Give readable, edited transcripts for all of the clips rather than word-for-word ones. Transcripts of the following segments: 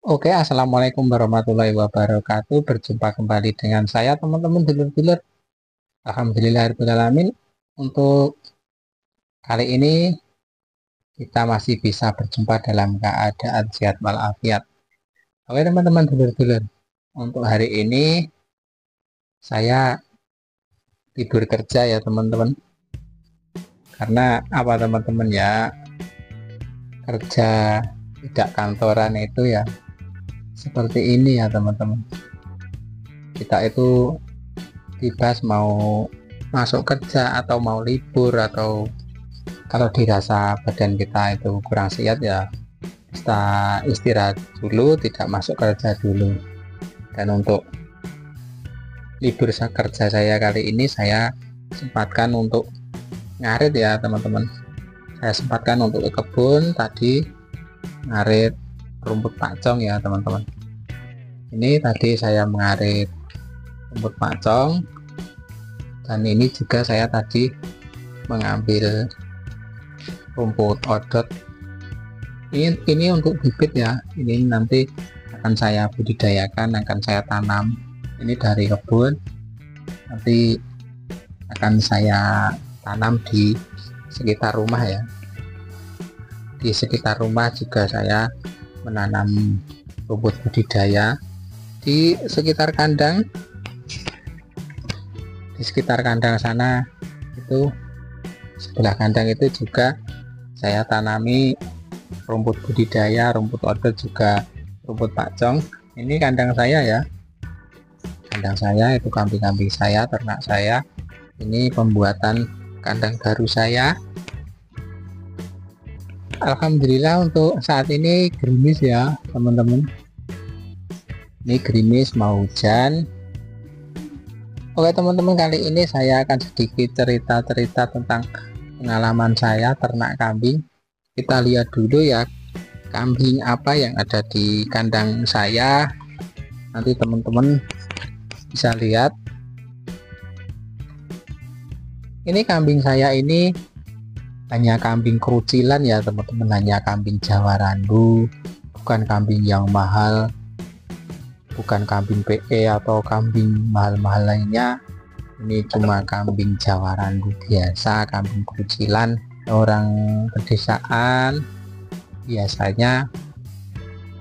Oke, assalamualaikum warahmatullahi wabarakatuh. Berjumpa kembali dengan saya, teman-teman dulur-dulur. Alhamdulillahirrahmanirrahim. Untuk kali ini kita masih bisa berjumpa dalam keadaan sehat walafiat. Oke, teman-teman dulur-dulur. Untuk hari ini saya tidur kerja ya, teman-teman. Karena apa, teman-teman ya? Kerja tidak kantoran itu ya seperti ini ya, teman-teman. Kita itu bebas mau masuk kerja atau mau libur, atau kalau dirasa badan kita itu kurang sehat ya kita istirahat dulu, tidak masuk kerja dulu. Dan untuk libur kerja saya kali ini saya sempatkan untuk ngarit ya, teman-teman. Saya sempatkan untuk ke kebun tadi, ngarit rumput pacong ya, teman-teman. Ini tadi saya mengarit rumput pacong, dan ini juga saya tadi mengambil rumput odot. Ini untuk bibit ya, ini nanti akan saya budidayakan, akan saya tanam. Ini dari kebun, nanti akan saya tanam di sekitar rumah ya. Di sekitar rumah juga saya menanam rumput budidaya. Di sekitar kandang, di sekitar kandang sana itu, sebelah kandang itu juga saya tanami rumput budidaya, rumput odot, juga rumput pacong. Ini kandang saya ya, kandang saya itu kambing-kambing saya, ternak saya. Ini pembuatan kandang baru saya. Alhamdulillah untuk saat ini gerimis ya, teman-teman. Ini gerimis mau hujan. Oke, teman-teman, kali ini saya akan sedikit cerita-cerita tentang pengalaman saya ternak kambing. Kita lihat dulu ya, kambing apa yang ada di kandang saya. Nanti teman-teman bisa lihat. Ini kambing saya ini hanya kambing kerucilan ya, teman-teman. Hanya kambing Jawa Randu, bukan kambing yang mahal, bukan kambing PE atau kambing mahal-mahal lainnya. Ini cuma kambing Jawa Randu biasa, kambing kerucilan. Orang pedesaan biasanya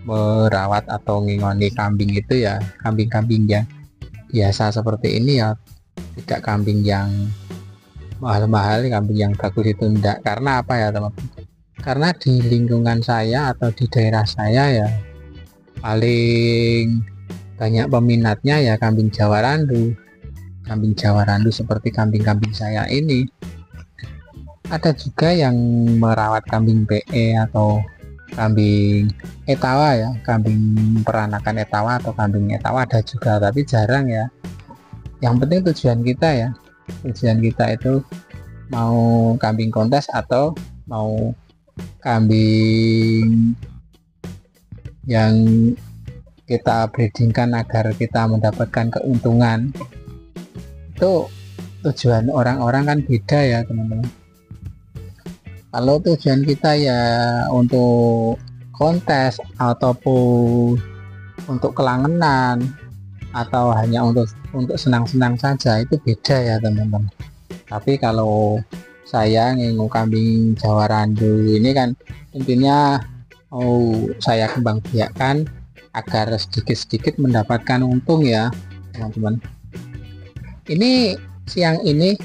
merawat atau ngingoni kambing itu ya kambing-kambing yang biasa seperti ini ya, tidak kambing yang mahal-mahal, kambing yang bagus itu enggak. Karena apa ya, teman-teman? Karena di lingkungan saya atau di daerah saya ya paling banyak peminatnya ya kambing Jawa Randu. Kambing Jawa Randu seperti kambing-kambing saya ini. Ada juga yang merawat kambing PE atau kambing etawa ya, kambing peranakan etawa atau kambing etawa ada juga, tapi jarang ya. Yang penting tujuan kita ya, tujuan kita itu mau kambing kontes atau mau kambing yang kita breedingkan agar kita mendapatkan keuntungan. Itu tujuan orang-orang kan beda ya, teman-teman. Kalau tujuan kita ya untuk kontes ataupun untuk kelangenan atau hanya untuk senang-senang saja, itu beda ya, teman-teman. Tapi kalau saya ngingu kambing Jawa Randu ini kan intinya saya kembang biakkan agar sedikit-sedikit mendapatkan untung ya, teman-teman. Ini siang ini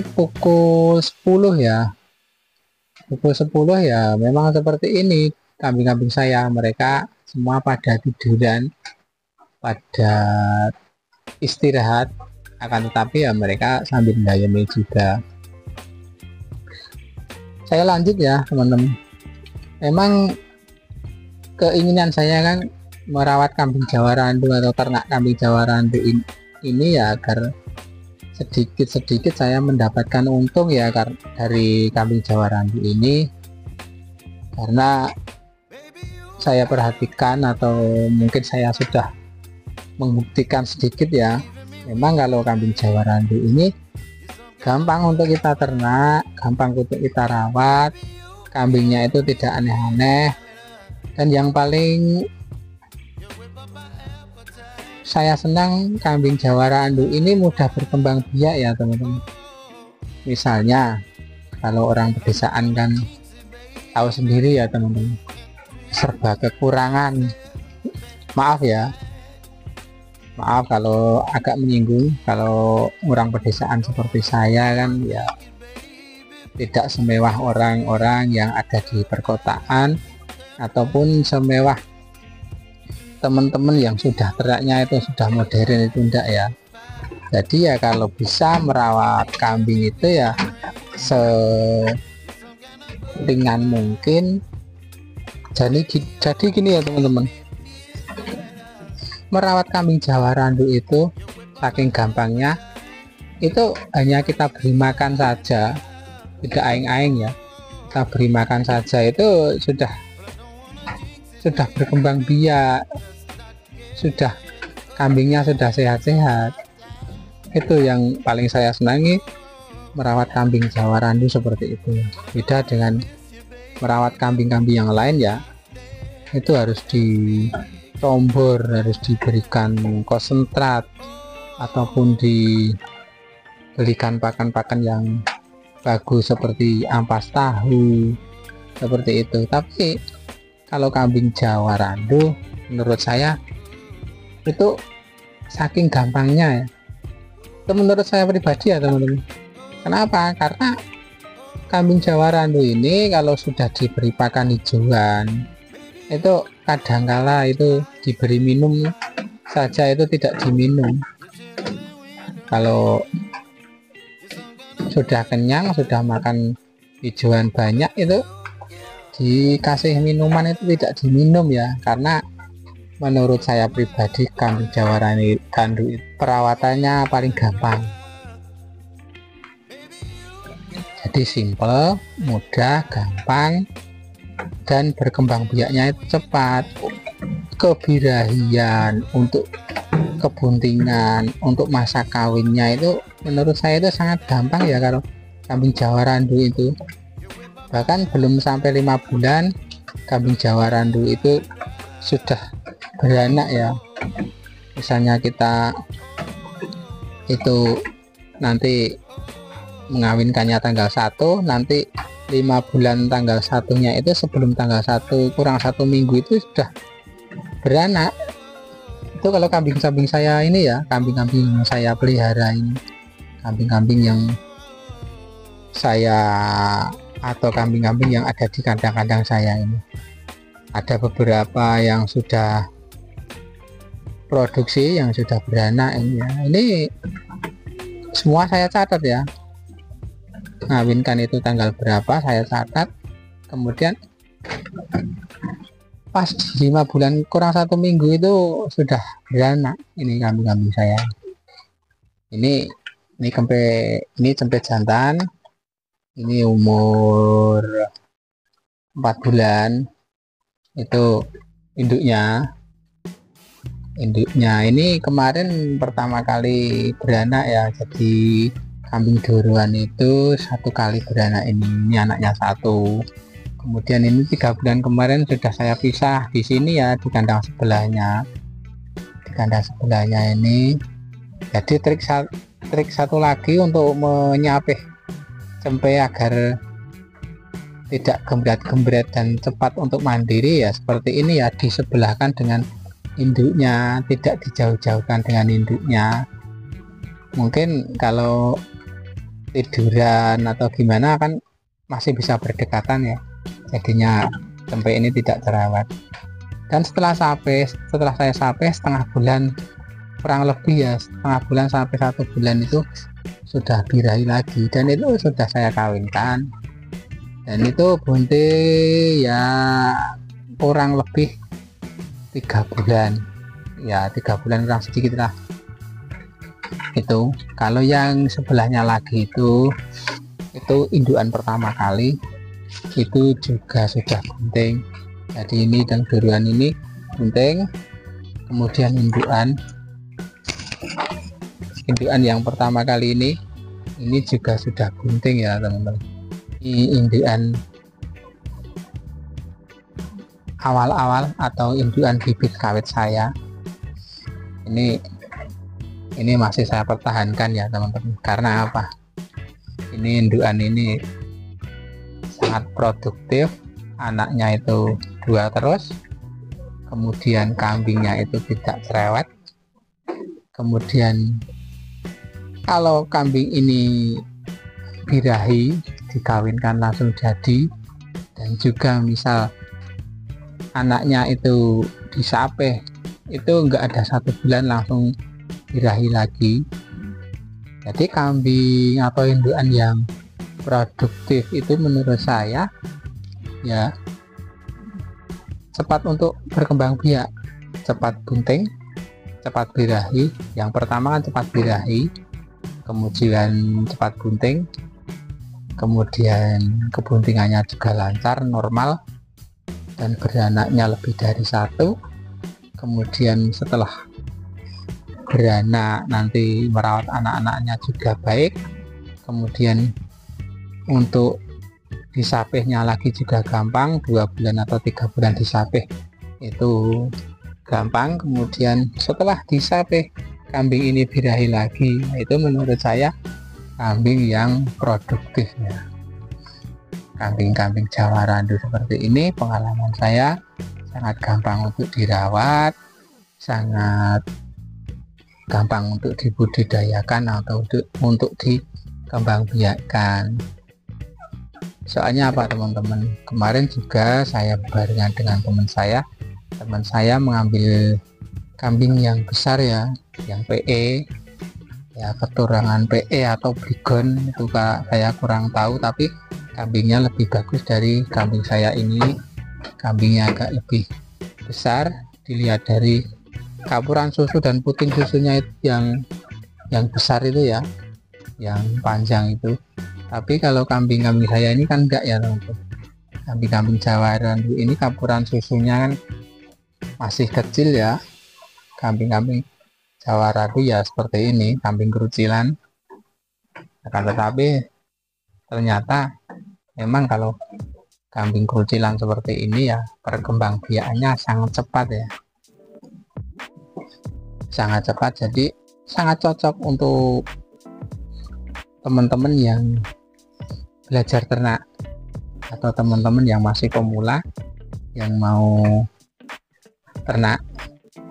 pukul 10 ya, pukul 10 ya, memang seperti ini kambing-kambing saya. Mereka semua pada tiduran, pada istirahat, akan tetapi ya mereka sambil menggayami juga. Saya lanjut ya, teman-teman. Memang keinginan saya kan merawat kambing Jawa Randu atau ternak kambing Jawa Randu ini ya agar sedikit-sedikit saya mendapatkan untung ya dari kambing Jawa Randu ini. Karena saya perhatikan atau mungkin saya sudah membuktikan sedikit ya, memang kalau kambing Jawa Randu ini gampang untuk kita ternak, gampang untuk kita rawat, kambingnya itu tidak aneh-aneh, dan yang paling saya senang kambing Jawa Randu ini mudah berkembang biak ya teman-teman. Misalnya kalau orang pedesaan kan tahu sendiri ya teman-teman, serba kekurangan, maaf ya, maaf kalau agak menyinggung. Kalau orang pedesaan seperti saya kan ya tidak semewah orang-orang yang ada di perkotaan ataupun semewah teman-teman yang sudah teraknya itu sudah modern, itu enggak ya. Jadi ya kalau bisa merawat kambing itu ya seringan mungkin. Jadi gini ya teman-teman, merawat kambing Jawa Randu itu saking gampangnya. Itu hanya kita beri makan saja, tidak aing-aing ya, kita beri makan saja itu sudah berkembang biak, sudah kambingnya sudah sehat-sehat. Itu yang paling saya senangi merawat kambing Jawa Randu seperti itu. Beda dengan merawat kambing-kambing yang lain ya, itu harus ditombor, harus diberikan konsentrat ataupun diberikan pakan-pakan yang bagus seperti ampas tahu, seperti itu. Tapi kalau kambing Jawa Randu menurut saya itu saking gampangnya ya, itu menurut saya pribadi ya teman-teman. Kenapa? Karena kambing Jawa Randu ini kalau sudah diberi pakan hijauan itu kadangkala itu diberi minum saja itu tidak diminum. Kalau sudah kenyang, sudah makan hijauan banyak, itu dikasih minuman itu tidak diminum ya. Karena menurut saya pribadi kambing Jawa Randu perawatannya paling gampang, jadi simple, mudah, gampang, dan berkembang biaknya itu cepat. Kebirahian untuk kebuntingan, untuk masa kawinnya itu menurut saya itu sangat gampang ya kalau kambing Jawa Randu itu. Bahkan belum sampai 5 bulan kambing Jawa Randu itu sudah beranak ya. Misalnya kita itu nanti mengawinkannya tanggal 1, nanti 5 bulan tanggal 1-nya itu sebelum tanggal 1 kurang 1 minggu itu sudah beranak. Itu kalau kambing-kambing saya ini ya, kambing-kambing yang saya pelihara ini, kambing-kambing yang saya atau kambing-kambing yang ada di kandang-kandang saya ini, ada beberapa yang sudah produksi, yang sudah beranak ini ya. Ini semua saya catat ya, ngawinkan itu tanggal berapa saya catat, kemudian pas 5 bulan kurang 1 minggu itu sudah beranak. Ini kambing-kambing saya ini cempe jantan, ini umur 4 bulan. Itu induknya ini kemarin pertama kali beranak ya. Jadi kambing doruan itu 1 kali beranak, ini anaknya 1. Kemudian ini 3 bulan kemarin sudah saya pisah di sini ya, di kandang sebelahnya. Di kandang sebelahnya ini. Jadi trik satu lagi untuk menyapih cempe agar tidak gembret-gembret dan cepat untuk mandiri ya seperti ini ya, disebelahkan dengan induknya, tidak dijauh-jauhkan dengan induknya. Mungkin kalau tiduran atau gimana kan masih bisa berdekatan ya, jadinya cempe ini tidak terawat. Dan setelah saya sampai setengah bulan kurang lebih ya, setengah bulan sampai 1 bulan itu sudah birahi lagi, dan itu sudah saya kawinkan. Dan itu bunting ya kurang lebih 3 bulan ya, 3 bulan kurang sedikit lah. Itu kalau yang sebelahnya lagi itu indukan pertama kali itu juga sudah bunting. Jadi ini dan doruan ini bunting, kemudian indukan yang pertama kali ini juga sudah bunting ya teman-teman. Ini indukan awal-awal atau indukan bibit kawit saya. Ini masih saya pertahankan ya teman-teman. Karena apa? Ini indukan ini sangat produktif, anaknya itu 2 terus, kemudian kambingnya itu tidak cerewet, kemudian kalau kambing ini birahi dikawinkan langsung jadi, dan juga misal anaknya itu disapeh itu enggak ada 1 bulan langsung birahi lagi. Jadi kambing atau indukan yang produktif itu menurut saya ya cepat untuk berkembang biak, cepat bunting, cepat birahi. Yang pertama kan cepat birahi, kemudian cepat bunting, kemudian kebuntingannya juga lancar, normal, dan beranaknya lebih dari 1. Kemudian setelah beranak nanti merawat anak-anaknya juga baik. Kemudian untuk disapehnya lagi juga gampang, 2 bulan atau 3 bulan disapeh itu gampang. Kemudian setelah disapeh kambing ini birahi lagi, itu menurut saya kambing yang produktif ya. Kambing-kambing Jawa Randu seperti ini pengalaman saya sangat gampang untuk dirawat, sangat gampang untuk dibudidayakan atau untuk dikembangbiakkan. Soalnya apa teman-teman, kemarin juga saya barengan dengan teman saya mengambil kambing yang besar ya, yang PE ya, keturunan PE atau Brigon itu saya kurang tahu, tapi kambingnya lebih bagus dari kambing saya ini. Kambingnya agak lebih besar, dilihat dari kapuran susu dan puting susunya itu yang besar itu ya, yang panjang itu. Tapi kalau kambing-kambing saya ini kan enggak ya teman-teman. Kambing-kambing Jawa Randu ini kapuran susunya kan masih kecil ya. Kambing-kambing Jawa Randu ya seperti ini, kambing kerucilan. Akan tetapi ternyata memang kalau kambing kerucilan seperti ini ya perkembangbiakannya sangat cepat ya. Sangat cepat, jadi sangat cocok untuk teman-teman yang belajar ternak atau teman-teman yang masih pemula yang mau ternak.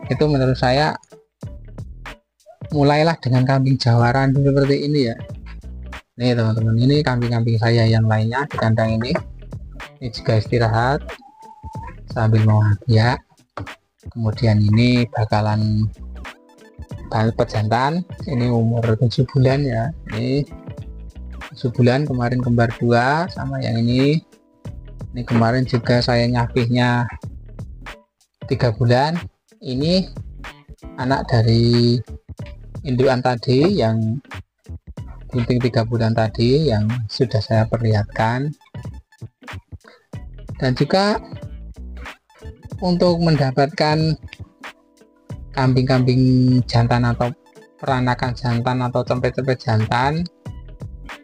Itu menurut saya mulailah dengan kambing Jawa Randu seperti ini ya. Nih teman-teman, ini kambing-kambing saya yang lainnya di kandang ini juga istirahat sambil mau biak. Kemudian ini bakalan pejantan, ini umur 7 bulan ya. Ini 7 bulan, kemarin kembar 2 sama yang ini kemarin juga saya nyapihnya 3 bulan. Ini anak dari indukan tadi yang bunting 3 bulan tadi yang sudah saya perlihatkan. Dan juga untuk mendapatkan kambing-kambing jantan atau peranakan jantan atau cempet-cempet jantan,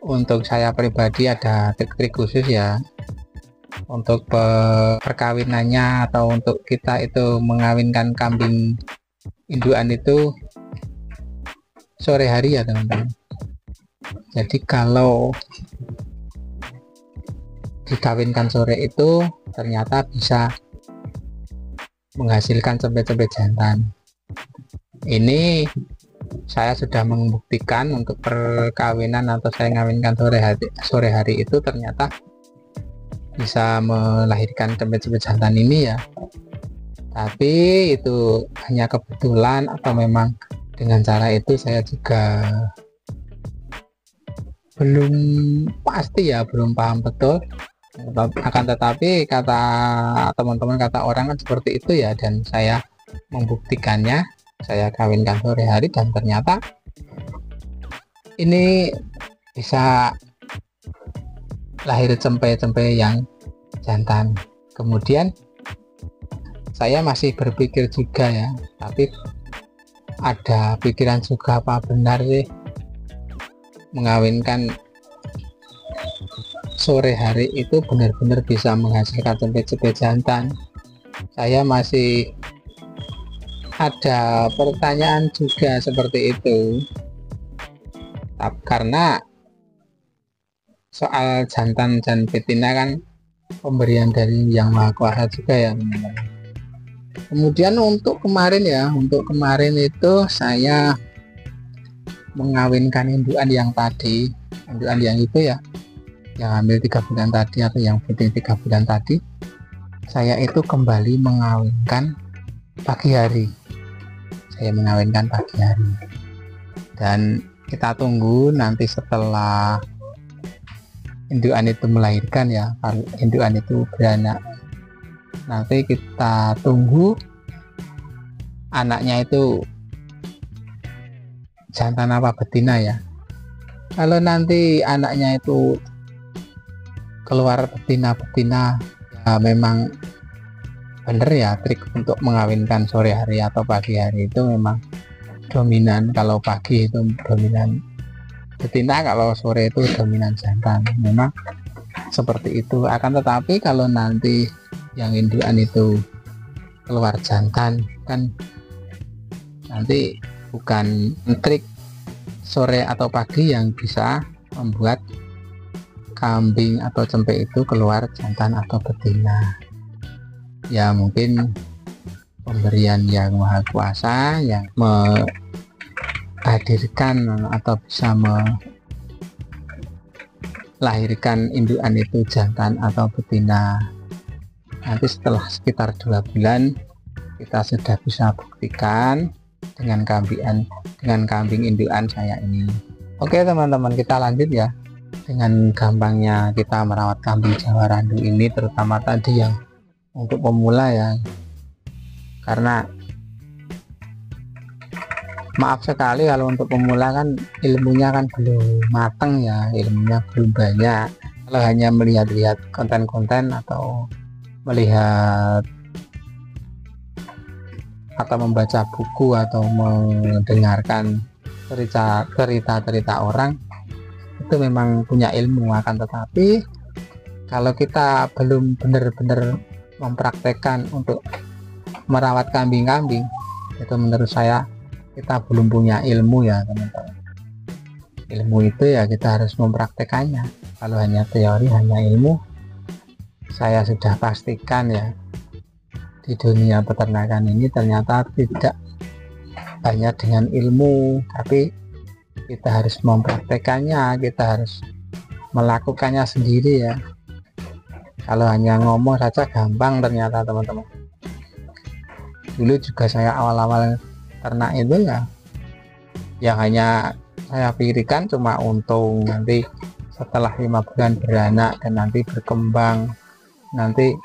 untuk saya pribadi ada trik-trik khusus ya. Untuk perkawinannya atau untuk kita itu mengawinkan kambing indukan itu sore hari ya teman-teman. Jadi kalau dikawinkan sore itu ternyata bisa menghasilkan cempet-cempet jantan. Ini saya sudah membuktikan untuk perkawinan atau saya ngawinkan sore hari itu ternyata bisa melahirkan cempet-cempet jantan ini ya. Tapi itu hanya kebetulan atau memang dengan cara itu saya juga belum pasti ya, belum paham betul. Akan tetapi kata teman-teman, kata orang kan seperti itu ya, dan saya membuktikannya. Saya kawinkan sore hari dan ternyata ini bisa lahir cempe-cempe yang jantan. Kemudian saya masih berpikir juga ya, tapi ada pikiran juga apa benar sih mengawinkan sore hari itu benar-benar bisa menghasilkan cempe-cempe jantan. saya masih ada pertanyaan juga seperti itu, karena soal jantan dan betina kan pemberian dari Yang Maha Kuasa juga ya teman-teman. Kemudian untuk kemarin itu saya mengawinkan indukan yang tadi, indukan yang itu ya, yang hamil 3 bulan tadi atau yang puting 3 bulan tadi, saya itu kembali mengawinkan pagi hari. Saya mengawinkan pagi hari, dan kita tunggu nanti setelah indukan itu melahirkan ya, kalau indukan itu beranak, nanti kita tunggu anaknya itu jantan apa betina ya. Kalau nanti anaknya itu keluar betina-betina, ya memang bener ya, trik untuk mengawinkan sore hari atau pagi hari itu memang dominan. Kalau pagi itu dominan betina, kalau sore itu dominan jantan, memang seperti itu. Akan tetapi kalau nanti yang indukan itu keluar jantan, kan nanti bukan trik sore atau pagi yang bisa membuat kambing atau cempe itu keluar jantan atau betina. Ya mungkin pemberian Yang Maha Kuasa yang menghadirkan atau bisa melahirkan indukan itu jantan atau betina. Nanti setelah sekitar 2 bulan kita sudah bisa buktikan dengan kambing indukan saya ini. Oke teman-teman, kita lanjut ya. Dengan gampangnya kita merawat kambing Jawa Randu ini, terutama tadi yang untuk pemula ya, karena maaf sekali kalau untuk pemula kan ilmunya kan belum matang ya, ilmunya belum banyak. Kalau hanya melihat-lihat konten-konten atau melihat atau membaca buku atau mendengarkan cerita-cerita orang, itu memang punya ilmu. Akan tetapi kalau kita belum benar-benar mempraktekkan untuk merawat kambing-kambing, itu menurut saya kita belum punya ilmu ya teman-teman. Ilmu itu ya kita harus mempraktekannya. Kalau hanya teori, hanya ilmu, saya sudah pastikan ya, di dunia peternakan ini ternyata tidak hanya dengan ilmu, tapi kita harus mempraktekannya, kita harus melakukannya sendiri ya. Kalau hanya ngomong saja gampang ternyata teman-teman. Dulu juga saya awal-awal ternak itu ya, yang hanya saya pikirkan cuma untung, nanti setelah 5 bulan beranak dan nanti berkembang, nanti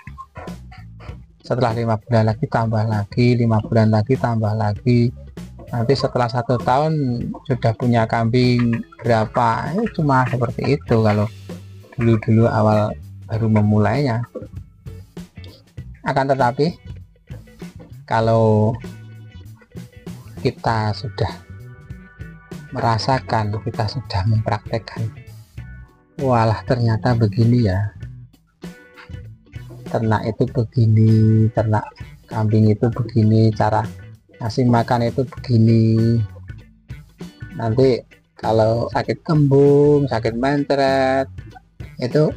setelah 5 bulan lagi tambah lagi, 5 bulan lagi tambah lagi, nanti setelah 1 tahun sudah punya kambing berapa. Cuma seperti itu kalau dulu awal baru memulainya. Akan tetapi kalau kita sudah merasakan, kita sudah mempraktekkan, walah ternyata begini ya, ternak itu begini, ternak kambing itu begini, cara ngasih makan itu begini. Nanti kalau sakit kembung, sakit mencret, itu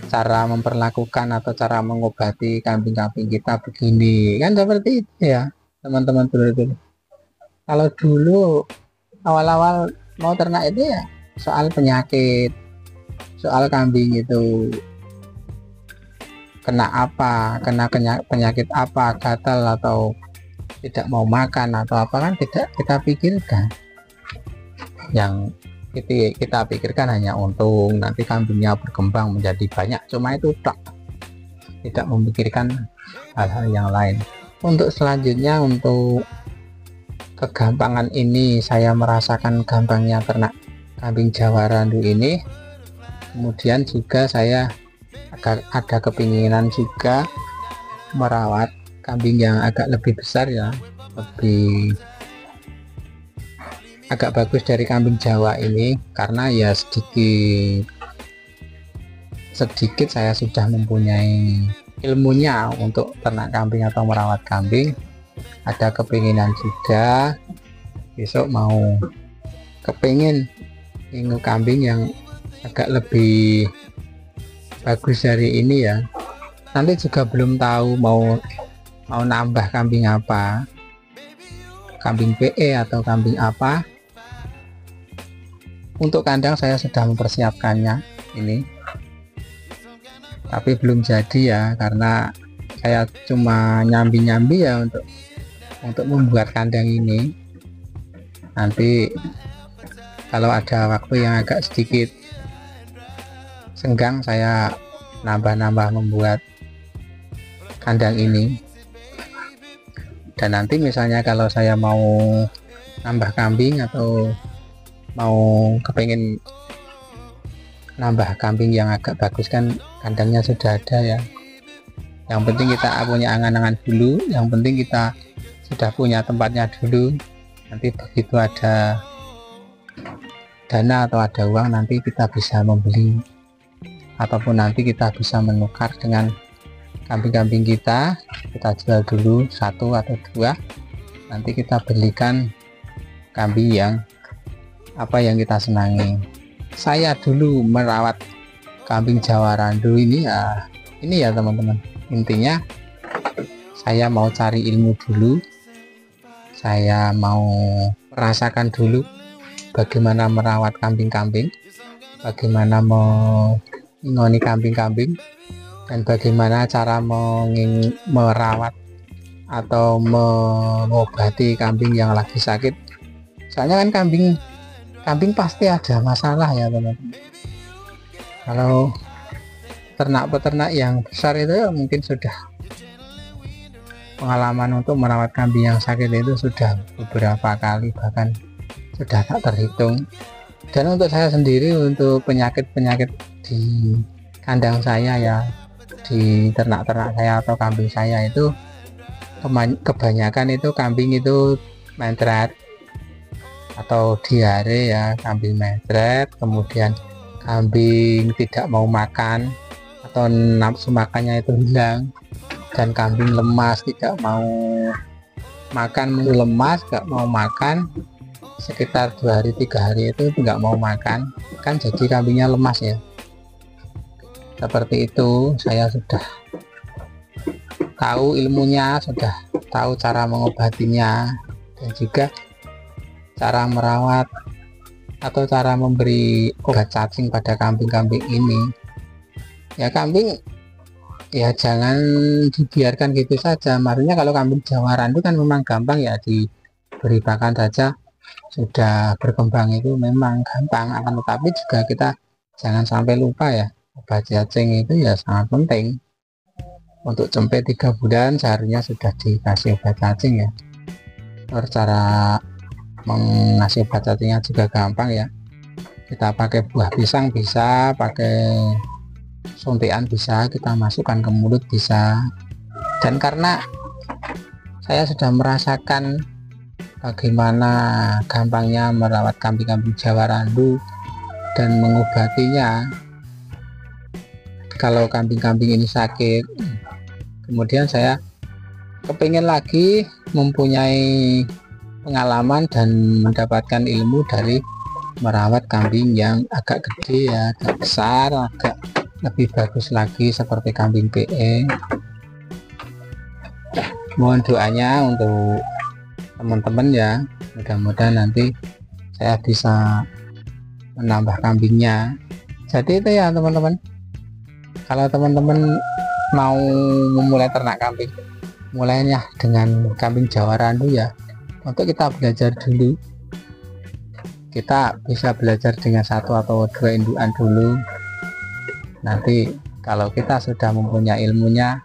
cara memperlakukan atau cara mengobati kambing-kambing kita begini, kan seperti itu ya teman-teman. Dulu kalau dulu awal-awal mau ternak itu ya soal penyakit, soal kambing itu kena apa, kena penyakit apa, gatal atau tidak mau makan atau apa, kan tidak kita pikirkan. Yang kita pikirkan hanya untung, nanti kambingnya berkembang menjadi banyak, cuma itu tak, tidak memikirkan hal-hal yang lain. Untuk selanjutnya, untuk kegampangan ini, saya merasakan gampangnya ternak kambing Jawa Randu ini. Kemudian juga saya ada kepinginan juga merawat kambing yang agak lebih besar ya, lebih agak bagus dari kambing Jawa ini, karena ya sedikit saya sudah mempunyai ilmunya untuk ternak kambing atau merawat kambing, ada kepinginan juga besok mau kepingin ingin kambing yang agak lebih bagus dari ini ya. Nanti juga belum tahu mau nambah kambing apa, kambing PE atau kambing apa. Untuk kandang saya sudah mempersiapkannya ini, tapi belum jadi ya, karena saya cuma nyambi-nyambi ya untuk membuat kandang ini. Nanti kalau ada waktu yang agak sedikit senggang, saya nambah-nambah membuat kandang ini. Dan nanti misalnya kalau saya mau nambah kambing atau mau kepingin nambah kambing yang agak bagus, kan kandangnya sudah ada ya. Yang penting kita punya angan-angan dulu, yang penting kita sudah punya tempatnya dulu. Nanti begitu ada dana atau ada uang, nanti kita bisa membeli ataupun nanti kita bisa menukar dengan kambing-kambing kita jual dulu satu atau dua, nanti kita belikan kambing yang apa yang kita senangi. Saya dulu merawat kambing Jawa Randu ini ya teman-teman, intinya saya mau cari ilmu dulu, saya mau merasakan dulu bagaimana merawat kambing-kambing, bagaimana mengoni kambing-kambing, dan bagaimana cara merawat atau mengobati kambing yang lagi sakit. Soalnya kan kambing pasti ada masalah ya teman-teman. Kalau peternak yang besar itu ya mungkin sudah pengalaman untuk merawat kambing yang sakit itu sudah beberapa kali, bahkan sudah tak terhitung. Dan untuk saya sendiri, untuk penyakit-penyakit di kandang saya ya, di ternak-ternak saya atau kambing saya itu kebanyakan itu kambing itu mentret atau diare ya, kambing mentret, kemudian kambing tidak mau makan atau nafsu makannya itu hilang, dan kambing lemas, tidak mau makan, lemas, gak mau makan sekitar 2 hari 3 hari itu nggak mau makan, kan jadi kambingnya lemas ya. Seperti itu, saya sudah tahu ilmunya, sudah tahu cara mengobatinya, dan juga cara merawat atau cara memberi obat cacing pada kambing-kambing ini. Ya kambing ya jangan dibiarkan gitu saja. Maksudnya kalau kambing Jawa Randu kan memang gampang ya, diberi pakan saja sudah berkembang, itu memang gampang. Akan tetapi juga kita jangan sampai lupa ya, obat cacing itu ya sangat penting. Untuk sampai 3 bulan seharusnya sudah dikasih obat cacing ya. Cara mengasih obat cacingnya juga gampang ya, kita pakai buah pisang bisa, pakai suntikan bisa, kita masukkan ke mulut bisa. Dan karena saya sudah merasakan bagaimana gampangnya merawat kambing-kambing Jawa Randu dan mengobatinya kalau kambing-kambing ini sakit, kemudian saya kepingin lagi mempunyai pengalaman dan mendapatkan ilmu dari merawat kambing yang agak gede ya, agak besar, agak lebih bagus lagi seperti kambing PE. Mohon doanya untuk teman-teman ya, mudah-mudahan nanti saya bisa menambah kambingnya. Jadi itu ya teman-teman, kalau teman-teman mau memulai ternak kambing, mulainya dengan kambing Jawa Randu ya. Untuk kita belajar dulu, kita bisa belajar dengan 1 atau 2 indukan dulu. Nanti kalau kita sudah mempunyai ilmunya,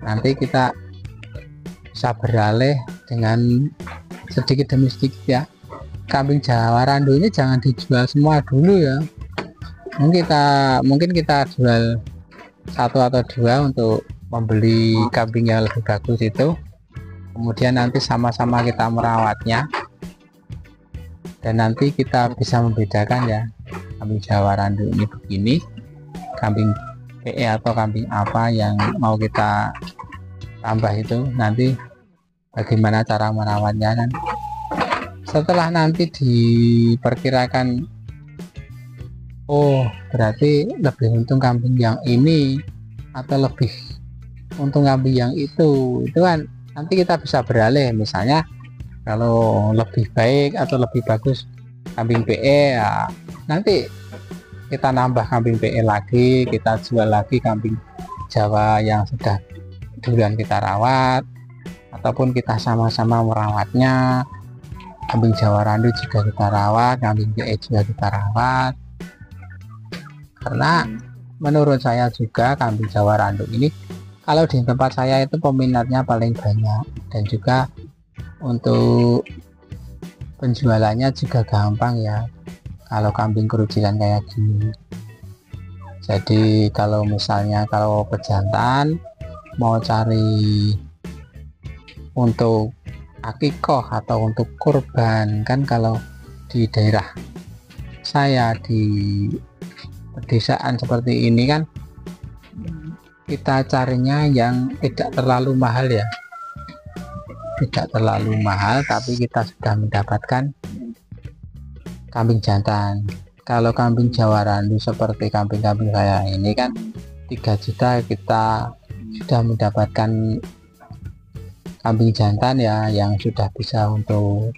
nanti kita bisa beralih dengan sedikit demi sedikit ya. Kambing Jawa Randu ini jangan dijual semua dulu ya. Mungkin kita jual 1 atau 2 untuk membeli kambing yang lebih bagus itu, kemudian nanti sama-sama kita merawatnya, dan nanti kita bisa membedakan ya, kambing Jawa Randu ini begini, kambing PE atau kambing apa yang mau kita tambah itu, nanti bagaimana cara merawatnya kan. Setelah nanti diperkirakan, oh berarti lebih untung kambing yang ini atau lebih untung kambing yang itu kan nanti kita bisa beralih. Misalnya kalau lebih baik atau lebih bagus kambing PE ya, nanti kita nambah kambing PE lagi, kita jual lagi kambing Jawa yang sudah duluan kita rawat, ataupun kita sama-sama merawatnya. Kambing Jawa Randu juga kita rawat, kambing PE juga kita rawat, karena menurut saya juga kambing Jawa Randu ini kalau di tempat saya itu peminatnya paling banyak, dan juga untuk penjualannya juga gampang ya kalau kambing kerucilan kayak gini. Jadi kalau misalnya kalau pejantan mau cari untuk akikoh atau untuk kurban kan, kalau di daerah saya di pedesaan seperti ini kan kita carinya yang tidak terlalu mahal ya, tidak terlalu mahal, tapi kita sudah mendapatkan kambing jantan. Kalau kambing Jawa Randu seperti kambing-kambing saya ini kan 3 juta kita sudah mendapatkan kambing jantan ya, yang sudah bisa untuk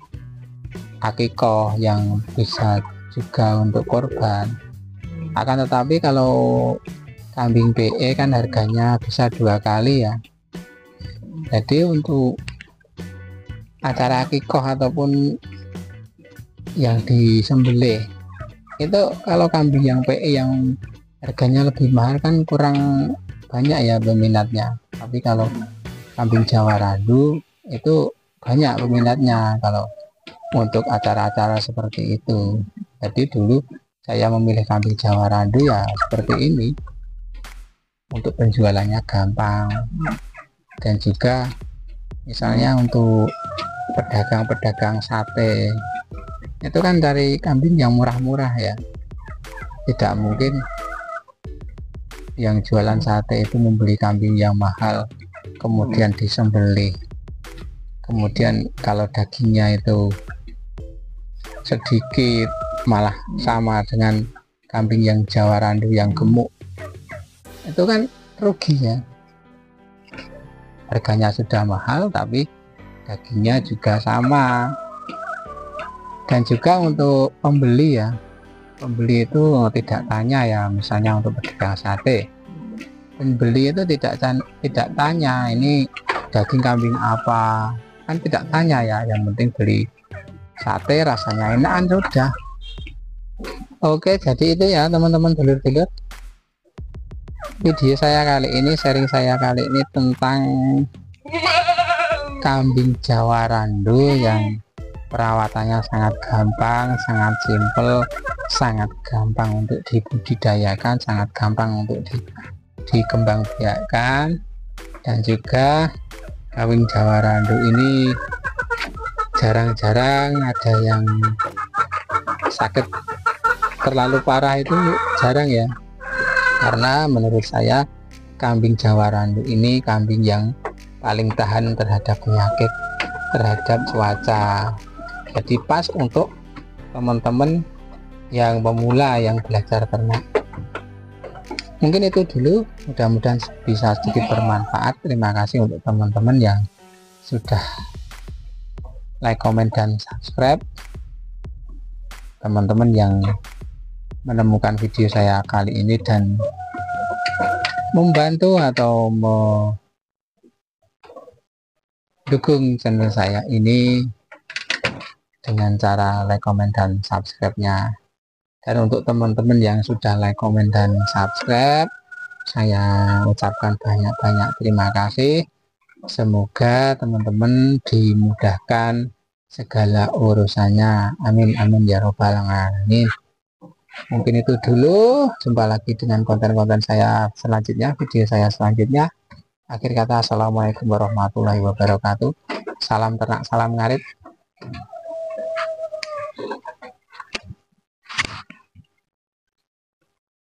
akikoh, yang bisa juga untuk korban. Akan tetapi kalau kambing PE kan harganya bisa 2 kali ya. Jadi untuk acara akikoh ataupun yang disembelih itu, kalau kambing yang PE yang harganya lebih mahal kan kurang banyak ya peminatnya. Tapi kalau kambing Jawa Randu itu banyak peminatnya kalau untuk acara-acara seperti itu. Jadi dulu saya memilih kambing Jawa Randu ya seperti ini, untuk penjualannya gampang, dan juga misalnya untuk pedagang-pedagang sate itu kan dari kambing yang murah-murah ya. Tidak mungkin yang jualan sate itu membeli kambing yang mahal kemudian disembelih, kemudian kalau dagingnya itu sedikit malah sama dengan kambing yang Jawa Randu yang gemuk, itu kan rugi ya. Harganya sudah mahal tapi dagingnya juga sama. Dan juga untuk pembeli ya, pembeli itu tidak tanya ya, misalnya untuk pedagang sate, pembeli itu tidak tanya ini daging kambing apa, kan tidak tanya ya, yang penting beli sate rasanya enak sudah. Oke, jadi itu ya teman-teman dulur-dulur, video saya kali ini, sharing saya kali ini tentang kambing Jawa Randu yang perawatannya sangat gampang, sangat simple, sangat gampang untuk dibudidayakan, sangat gampang untuk dikembangbiakkan. Dan juga kambing Jawa Randu ini jarang-jarang ada yang sakit terlalu parah, itu jarang ya. Karena menurut saya kambing Jawa Randu ini kambing yang paling tahan terhadap penyakit, terhadap cuaca. Jadi pas untuk teman-teman yang pemula yang belajar ternak. Mungkin itu dulu, mudah-mudahan bisa sedikit bermanfaat. Terima kasih untuk teman-teman yang sudah like, komen, dan subscribe. Teman-teman yang menemukan video saya kali ini dan membantu atau mendukung channel saya ini dengan cara like, komen, dan subscribe-nya. Dan untuk teman-teman yang sudah like, komen, dan subscribe, saya ucapkan banyak-banyak terima kasih. Semoga teman-teman dimudahkan segala urusannya, amin amin ya robbal alamin. Mungkin itu dulu, jumpa lagi dengan konten-konten saya selanjutnya, video saya selanjutnya. Akhir kata, assalamualaikum warahmatullahi wabarakatuh. Salam ternak, salam ngarit.